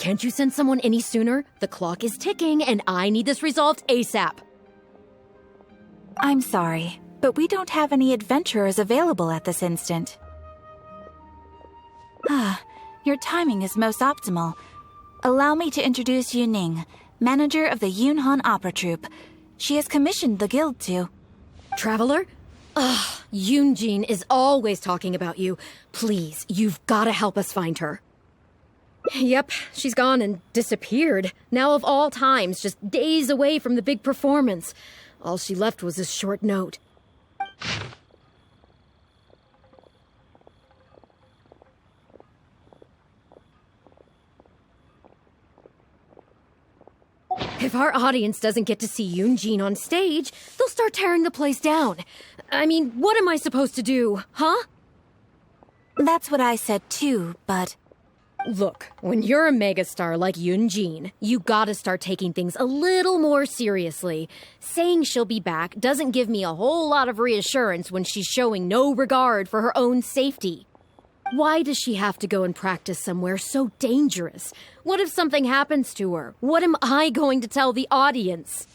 Can't you send someone any sooner? The clock is ticking, and I need this resolved ASAP. I'm sorry, but we don't have any adventurers available at this instant. Your timing is most optimal. Allow me to introduce Yu Ning, manager of the Yunhan Opera Troupe. She has commissioned the guild to... Traveler? Ugh, Yoonjin is always talking about you. Please, you've gotta help us find her. Yep, she's gone and disappeared. Now of all times, just days away from the big performance. All she left was a short note. If our audience doesn't get to see Yoonjin on stage, they'll start tearing the place down. I mean, what am I supposed to do, huh? That's what I said too, but... Look, when you're a megastar like Yoonjin, you gotta start taking things a little more seriously. Saying she'll be back doesn't give me a whole lot of reassurance when she's showing no regard for her own safety. Why does she have to go and practice somewhere so dangerous? What if something happens to her? What am I going to tell the audience?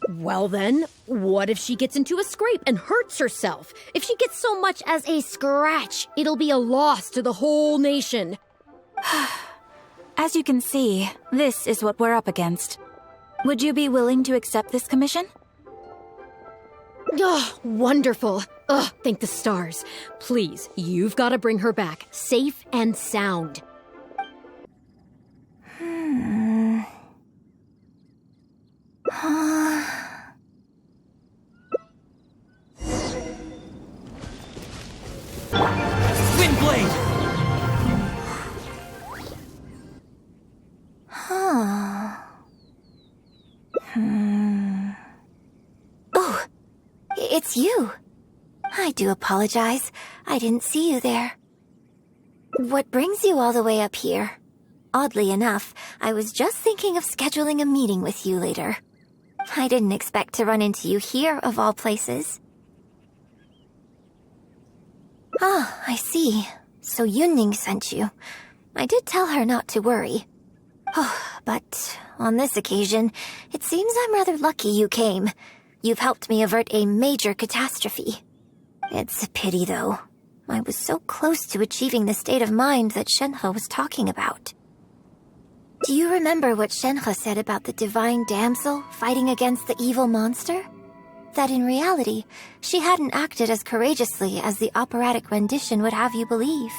Well then, what if she gets into a scrape and hurts herself? If she gets so much as a scratch, it'll be a loss to the whole nation. As you can see, this is what we're up against. Would you be willing to accept this commission? Oh, wonderful. Ugh, thank the stars. Please, you've got to bring her back, safe and sound. Windblade! Oh, it's you. I do apologize. I didn't see you there. What brings you all the way up here? Oddly enough, I was just thinking of scheduling a meeting with you later. I didn't expect to run into you here, of all places. Ah, I see. So Yunning sent you. I did tell her not to worry. Oh, but on this occasion, it seems I'm rather lucky you came. You've helped me avert a major catastrophe. It's a pity, though. I was so close to achieving the state of mind that Shenhe was talking about. Do you remember what Shenhe said about the divine damsel fighting against the evil monster? That in reality, she hadn't acted as courageously as the operatic rendition would have you believe.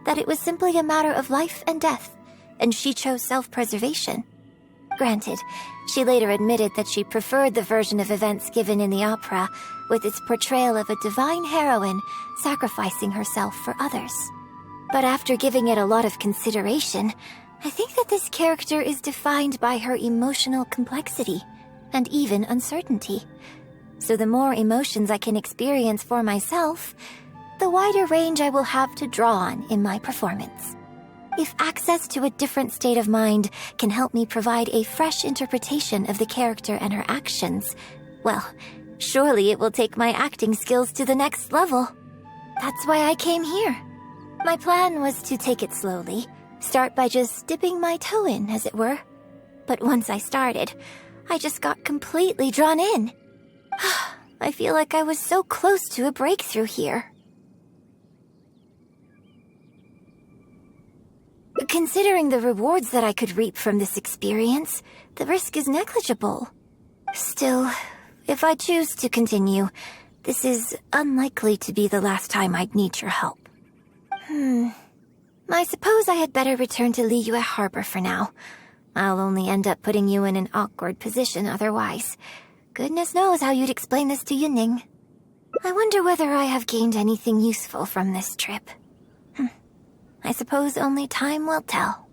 That it was simply a matter of life and death, and she chose self-preservation. Granted, she later admitted that she preferred the version of events given in the opera, with its portrayal of a divine heroine sacrificing herself for others. But after giving it a lot of consideration, I think that this character is defined by her emotional complexity, and even uncertainty. So the more emotions I can experience for myself, the wider range I will have to draw on in my performance. If access to a different state of mind can help me provide a fresh interpretation of the character and her actions, well, surely it will take my acting skills to the next level. That's why I came here. My plan was to take it slowly, start by just dipping my toe in, as it were. But once I started, I just got completely drawn in. I feel like I was so close to a breakthrough here. Considering the rewards that I could reap from this experience, the risk is negligible. Still, if I choose to continue, this is unlikely to be the last time I'd need your help. I suppose I had better return to Liyue Harbor for now. I'll only end up putting you in an awkward position otherwise. Goodness knows how you'd explain this to Yunning. I wonder whether I have gained anything useful from this trip. I suppose only time will tell.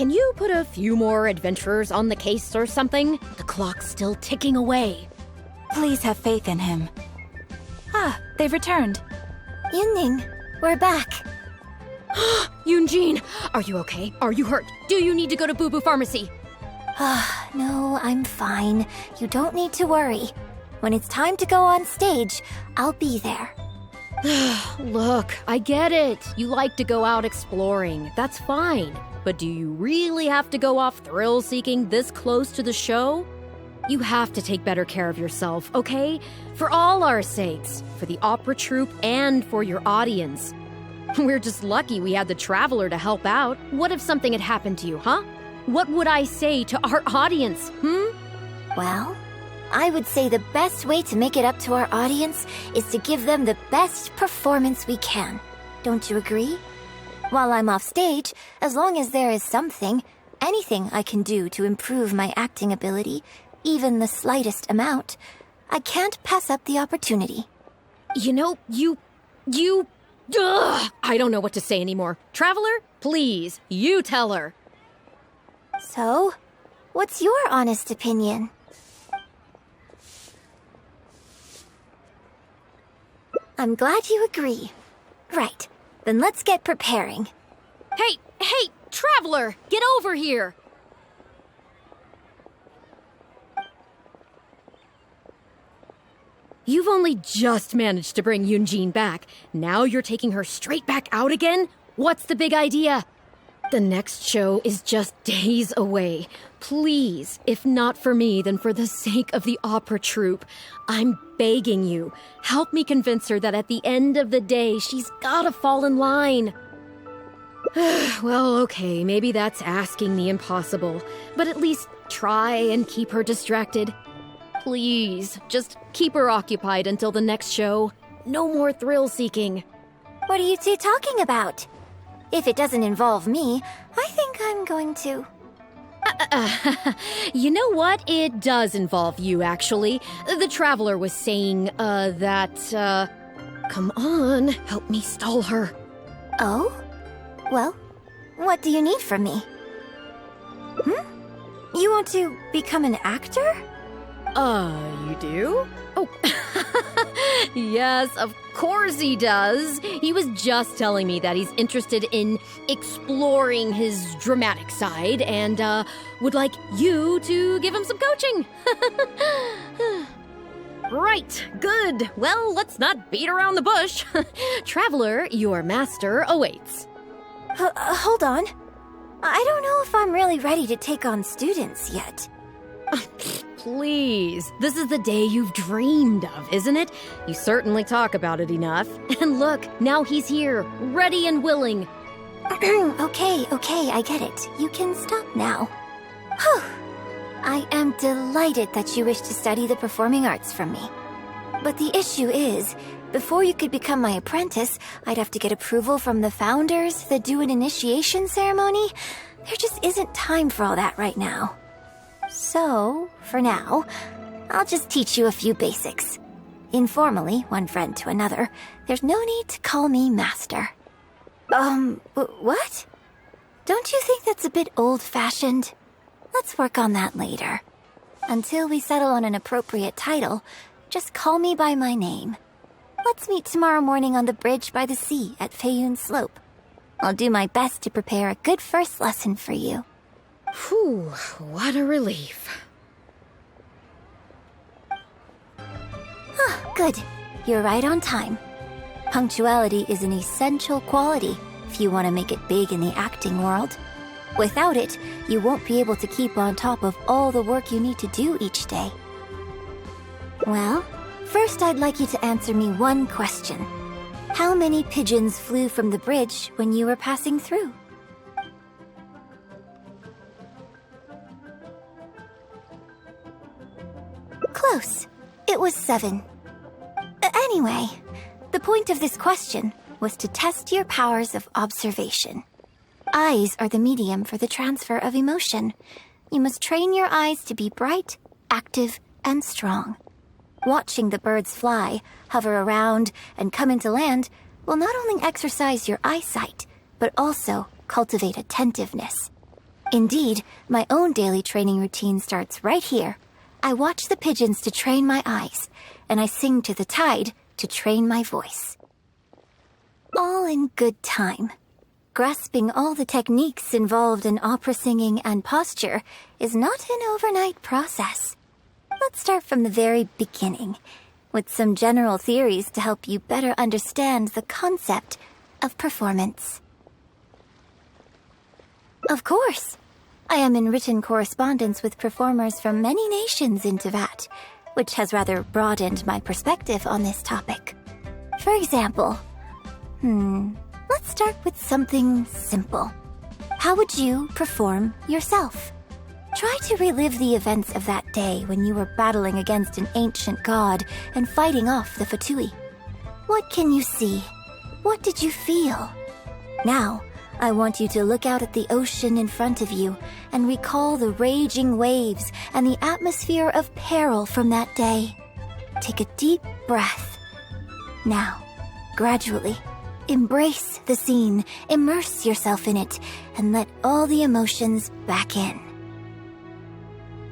can you put a few more adventurers on the case or something? The clock's still ticking away. Please have faith in him. Ah, they've returned. Yunning, we're back. Yunjin, are you okay? Are you hurt? Do you need to go to Boo Boo Pharmacy? No, I'm fine. You don't need to worry. When it's time to go on stage, I'll be there. Look, I get it. You like to go out exploring. That's fine. But do you really have to go off thrill-seeking this close to the show? You have to take better care of yourself, okay? For all our sakes. For the opera troupe and for your audience. We're just lucky we had the Traveler to help out. What if something had happened to you, huh? What would I say to our audience, Well, I would say the best way to make it up to our audience is to give them the best performance we can. Don't you agree? While I'm off stage, as long as there is something, anything I can do to improve my acting ability, even the slightest amount, I can't pass up the opportunity. You know, I don't know what to say anymore. Traveler, please, you tell her. So, what's your honest opinion? I'm glad you agree. Right, then let's get preparing. Hey, Traveler, get over here. You've only just managed to bring Yunjin back. Now you're taking her straight back out again? What's the big idea? The next show is just days away. Please, if not for me, then for the sake of the opera troupe, I'm begging you, help me convince her that at the end of the day, she's gotta fall in line. Well, okay, maybe that's asking the impossible, but at least try and keep her distracted. Please, just keep her occupied until the next show. No more thrill-seeking. What are you two talking about? If it doesn't involve me, I think I'm going to... You know what? It does involve you, actually. The Traveler was saying, Come on, help me stall her. Oh? Well, what do you need from me? You want to become an actor? You do? Oh, yes, of course he does. He was just telling me that he's interested in exploring his dramatic side and, would like you to give him some coaching. Right, good. Well, let's not beat around the bush. Traveler, your master awaits. Hold on. I don't know if I'm really ready to take on students yet. Please, this is the day you've dreamed of, isn't it? You certainly talk about it enough. And look, now he's here, ready and willing. Okay, I get it. You can stop now. Whew. I am delighted that you wish to study the performing arts from me. But the issue is, before you could become my apprentice, I'd have to get approval from the founders that do an initiation ceremony. There just isn't time for all that right now. So, for now, I'll just teach you a few basics. Informally, one friend to another, there's no need to call me master. What? Don't you think that's a bit old-fashioned? Let's work on that later. Until we settle on an appropriate title, just call me by my name. Let's meet tomorrow morning on the bridge by the sea at Feiyun Slope. I'll do my best to prepare a good first lesson for you. Whew, what a relief. Good. You're right on time. Punctuality is an essential quality if you want to make it big in the acting world. Without it, you won't be able to keep on top of all the work you need to do each day. Well, first I'd like you to answer me one question. How many pigeons flew from the bridge when you were passing through? Close. It was 7. Anyway, the point of this question was to test your powers of observation. Eyes are the medium for the transfer of emotion. You must train your eyes to be bright, active, and strong. Watching the birds fly, hover around, and come into land will not only exercise your eyesight, but also cultivate attentiveness. Indeed, my own daily training routine starts right here. I watch the pigeons to train my eyes, and I sing to the tide to train my voice. All in good time. Grasping all the techniques involved in opera singing and posture is not an overnight process. Let's start from the very beginning, with some general theories to help you better understand the concept of performance. Of course, I am in written correspondence with performers from many nations in Teyvat, which has rather broadened my perspective on this topic. For example, let's start with something simple. How would you perform yourself? Try to relive the events of that day when you were battling against an ancient god and fighting off the Fatui. What can you see? What did you feel? Now, I want you to look out at the ocean in front of you and recall the raging waves and the atmosphere of peril from that day. Take a deep breath. Now, gradually, embrace the scene, immerse yourself in it, and let all the emotions back in.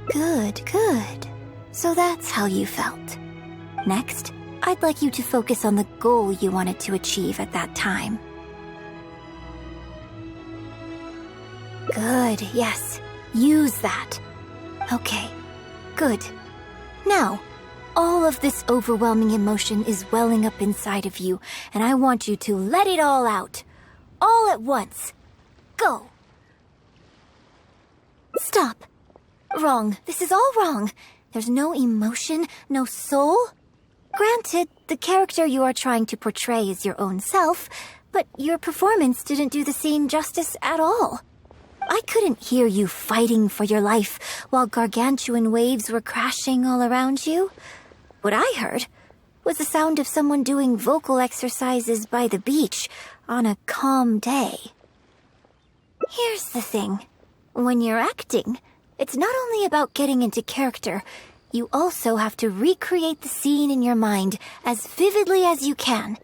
Good, good. So that's how you felt. Next, I'd like you to focus on the goal you wanted to achieve at that time. Good, yes. Use that. Okay, good. Now, all of this overwhelming emotion is welling up inside of you, and I want you to let it all out. All at once. Go. Stop. Wrong. This is all wrong. There's no emotion, no soul. Granted, the character you are trying to portray is your own self, but your performance didn't do the scene justice at all. I couldn't hear you fighting for your life while gargantuan waves were crashing all around you. What I heard was the sound of someone doing vocal exercises by the beach on a calm day. Here's the thing. When you're acting, it's not only about getting into character, you also have to recreate the scene in your mind as vividly as you can.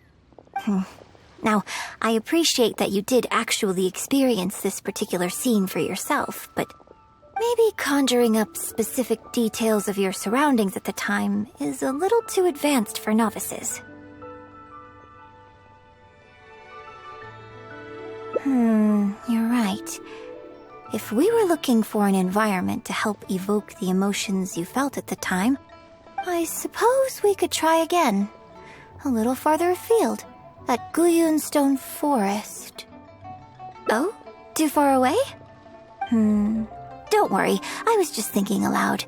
Now, I appreciate that you did actually experience this particular scene for yourself, but maybe conjuring up specific details of your surroundings at the time is a little too advanced for novices. You're right. If we were looking for an environment to help evoke the emotions you felt at the time, I suppose we could try again. A little farther afield, at Guyun Stone Forest. Oh? Too far away? Don't worry, I was just thinking aloud.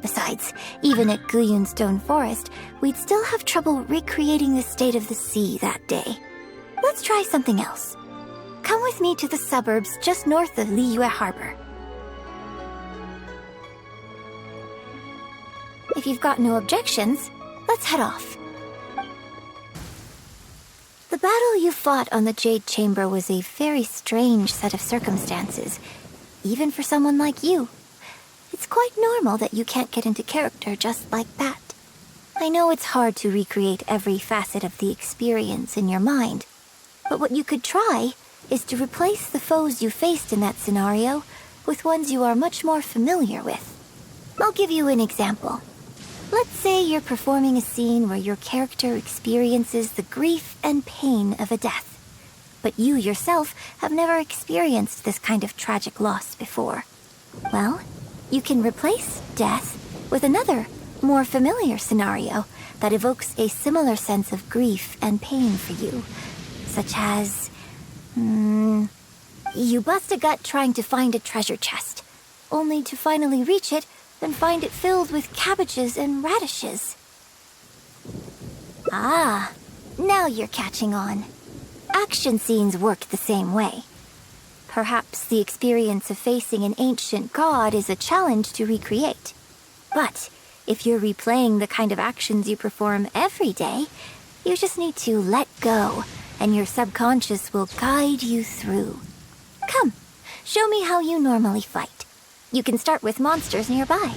Besides, even at Guyun Stone Forest, we'd still have trouble recreating the state of the sea that day. Let's try something else. Come with me to the suburbs just north of Liyue Harbor. If you've got no objections, let's head off. The battle you fought on the Jade Chamber was a very strange set of circumstances, even for someone like you. It's quite normal that you can't get into character just like that. I know it's hard to recreate every facet of the experience in your mind, but what you could try is to replace the foes you faced in that scenario with ones you are much more familiar with. I'll give you an example. Let's say you're performing a scene where your character experiences the grief and pain of a death, but you yourself have never experienced this kind of tragic loss before. Well, you can replace death with another, more familiar scenario that evokes a similar sense of grief and pain for you, such as, you bust a gut trying to find a treasure chest, only to finally reach it and find it filled with cabbages and radishes. Ah, now you're catching on. Action scenes work the same way. Perhaps the experience of facing an ancient god is a challenge to recreate. But if you're replaying the kind of actions you perform every day, you just need to let go, and your subconscious will guide you through. Come, show me how you normally fight. You can start with monsters nearby.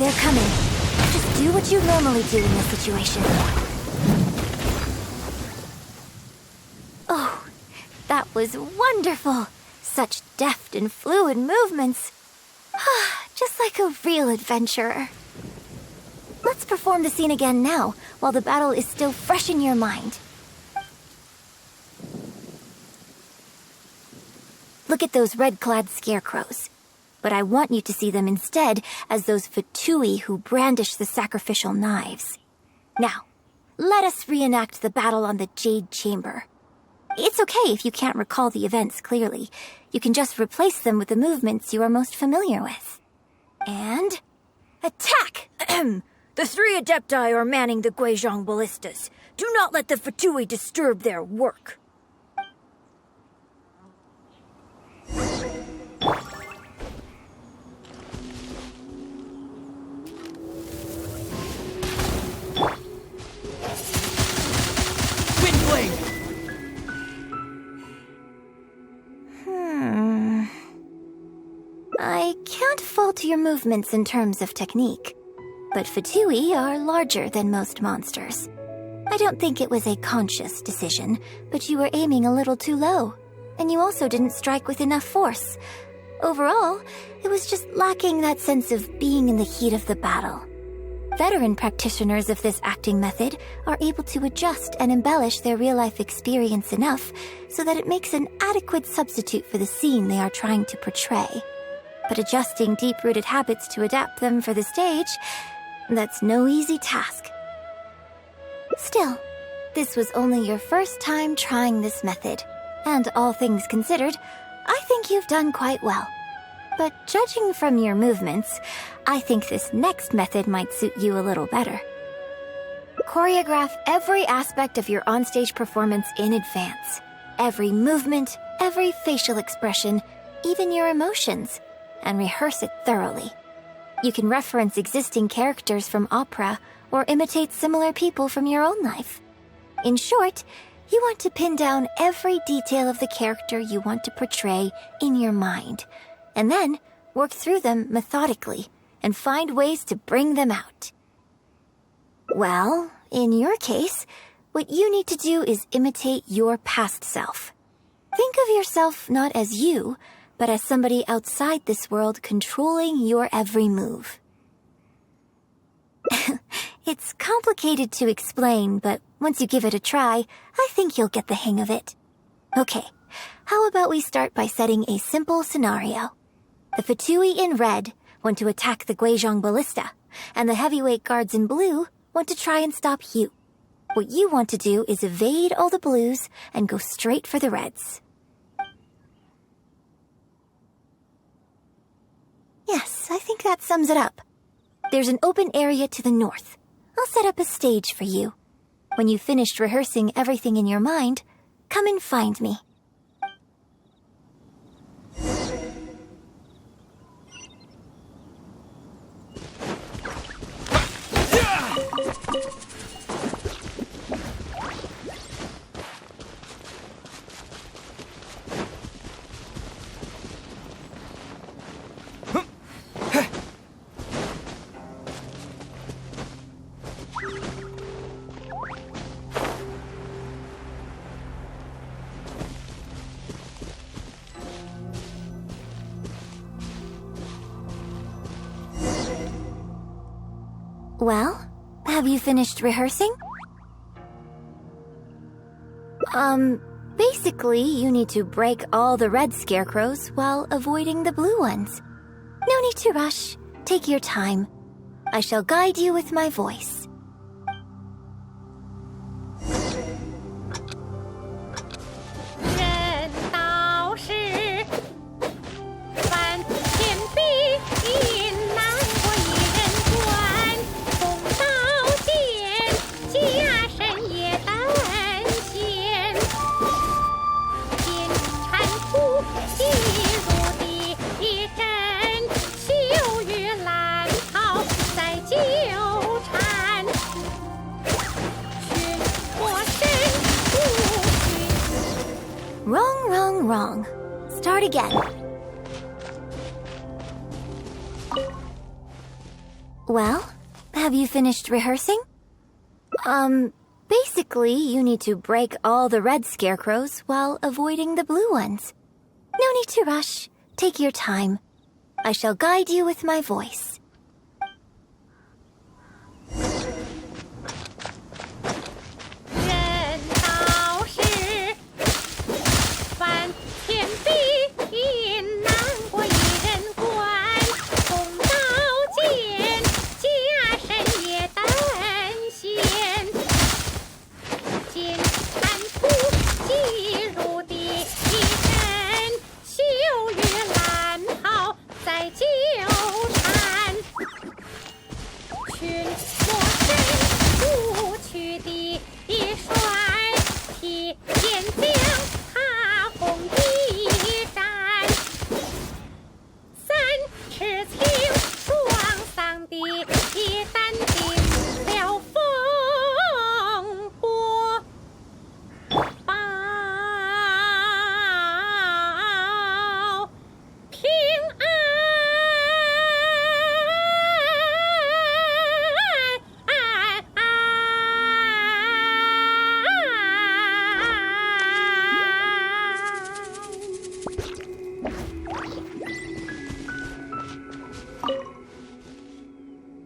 They're coming. Just do what you normally do in this situation. Oh, that was wonderful. Such deft and fluid movements. Just like a real adventurer. Let's perform the scene again now, while the battle is still fresh in your mind. Look at those red-clad scarecrows. But I want you to see them instead as those Fatui who brandish the sacrificial knives. Now, let us reenact the battle on the Jade Chamber. It's okay if you can't recall the events clearly. You can just replace them with the movements you are most familiar with. And... attack! The 3 Adepti are manning the Guizhong ballistas. Do not let the Fatui disturb their work. Windblade! I can't fault your movements in terms of technique. But Fatui are larger than most monsters. I don't think it was a conscious decision, but you were aiming a little too low. And you also didn't strike with enough force. Overall, it was just lacking that sense of being in the heat of the battle. Veteran practitioners of this acting method are able to adjust and embellish their real-life experience enough so that it makes an adequate substitute for the scene they are trying to portray. But adjusting deep-rooted habits to adapt them for the stage, that's no easy task. Still, this was only your first time trying this method, and all things considered, I think you've done quite well. But judging from your movements, I think this next method might suit you a little better. Choreograph every aspect of your onstage performance in advance. Every movement, every facial expression, even your emotions, and rehearse it thoroughly. You can reference existing characters from opera or imitate similar people from your own life. In short, you want to pin down every detail of the character you want to portray in your mind, and then work through them methodically and find ways to bring them out. Well, in your case, what you need to do is imitate your past self. Think of yourself not as you, but as somebody outside this world controlling your every move. It's complicated to explain, but once you give it a try, I think you'll get the hang of it. Okay, how about we start by setting a simple scenario? The Fatui in red want to attack the Guizhong ballista, and the heavyweight guards in blue want to try and stop you. What you want to do is evade all the blues and go straight for the reds. Yes, I think that sums it up. There's an open area to the north. I'll set up a stage for you. When you've finished rehearsing everything in your mind, come and find me. Well, have you finished rehearsing? Basically, you need to break all the red scarecrows while avoiding the blue ones. No need to rush. Take your time. I shall guide you with my voice. 人道是万千比引难过一人断，风刀剑加身也担险，金铲土细如地一针，秋雨兰草在纠缠，寻我身不寻。 Wrong, wrong, wrong. Start again. Well, have you finished rehearsing? Basically, you need to break all the red scarecrows while avoiding the blue ones. No need to rush. Take your time. I shall guide you with my voice.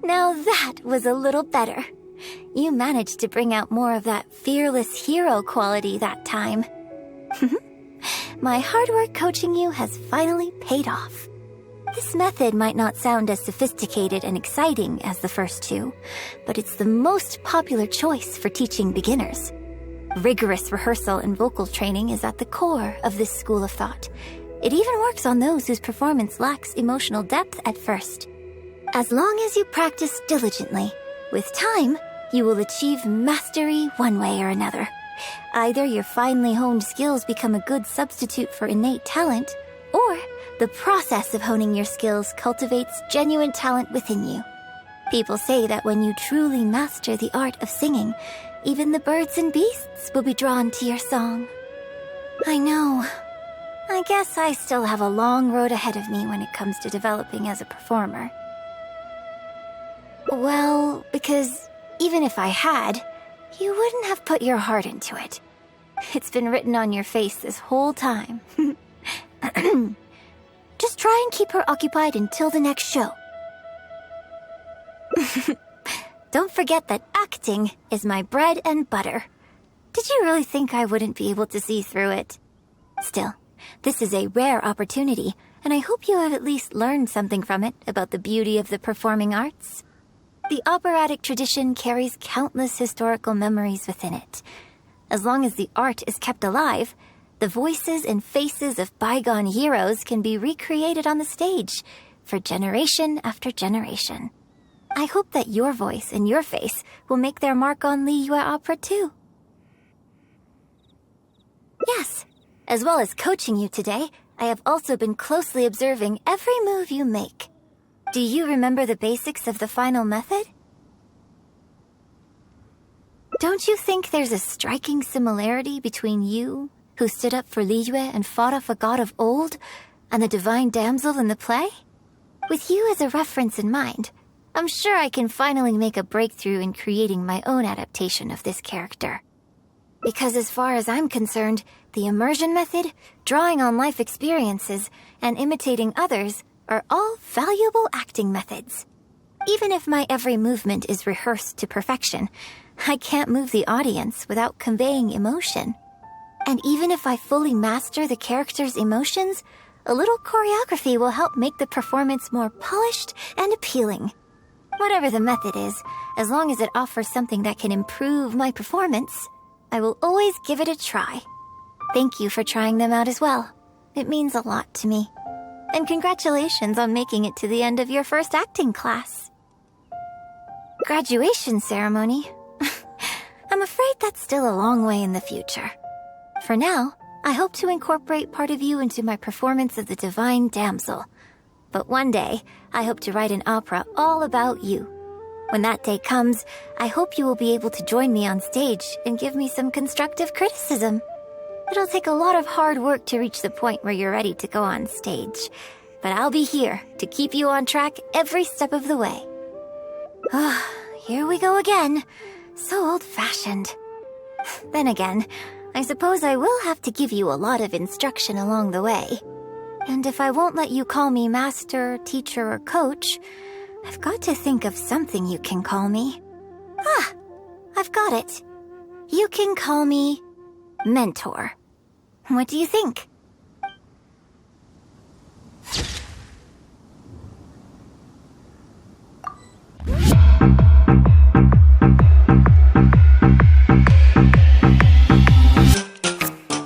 Now that was a little better. You managed to bring out more of that fearless hero quality that time. My hard work coaching you has finally paid off. This method might not sound as sophisticated and exciting as the first two, but it's the most popular choice for teaching beginners. Rigorous rehearsal and vocal training is at the core of this school of thought. It even works on those whose performance lacks emotional depth at first. As long as you practice diligently, with time, you will achieve mastery one way or another. Either your finely honed skills become a good substitute for innate talent, or the process of honing your skills cultivates genuine talent within you. People say that when you truly master the art of singing, even the birds and beasts will be drawn to your song. I know. I guess I still have a long road ahead of me when it comes to developing as a performer. Well, because even if I had, you wouldn't have put your heart into it. It's been written on your face this whole time. Just try and keep her occupied until the next show. Don't forget that acting is my bread and butter. Did you really think I wouldn't be able to see through it? Still, this is a rare opportunity, and I hope you have at least learned something from it about the beauty of the performing arts. The operatic tradition carries countless historical memories within it. As long as the art is kept alive, the voices and faces of bygone heroes can be recreated on the stage for generation after generation. I hope that your voice and your face will make their mark on Liyue opera too. Yes, as well as coaching you today, I have also been closely observing every move you make. Do you remember the basics of the final method? Don't you think there's a striking similarity between you, who stood up for Liyue and fought off a god of old, and the divine damsel in the play? With you as a reference in mind, I'm sure I can finally make a breakthrough in creating my own adaptation of this character. Because as far as I'm concerned, the immersion method, drawing on life experiences, and imitating others are all valuable acting methods. Even if my every movement is rehearsed to perfection, I can't move the audience without conveying emotion. And even if I fully master the character's emotions, a little choreography will help make the performance more polished and appealing. Whatever the method is, as long as it offers something that can improve my performance, I will always give it a try. Thank you for trying them out as well. It means a lot to me. And congratulations on making it to the end of your first acting class. Graduation ceremony? I'm afraid that's still a long way in the future. For now, I hope to incorporate part of you into my performance of the Divine Damsel. But one day, I hope to write an opera all about you. When that day comes, I hope you will be able to join me on stage and give me some constructive criticism. It'll take a lot of hard work to reach the point where you're ready to go on stage. But I'll be here to keep you on track every step of the way. Ah, here we go again. So old-fashioned. Then again, I suppose I will have to give you a lot of instruction along the way. And if I won't let you call me master, teacher, or coach, I've got to think of something you can call me. Ah, I've got it. You can call me mentor. What do you think?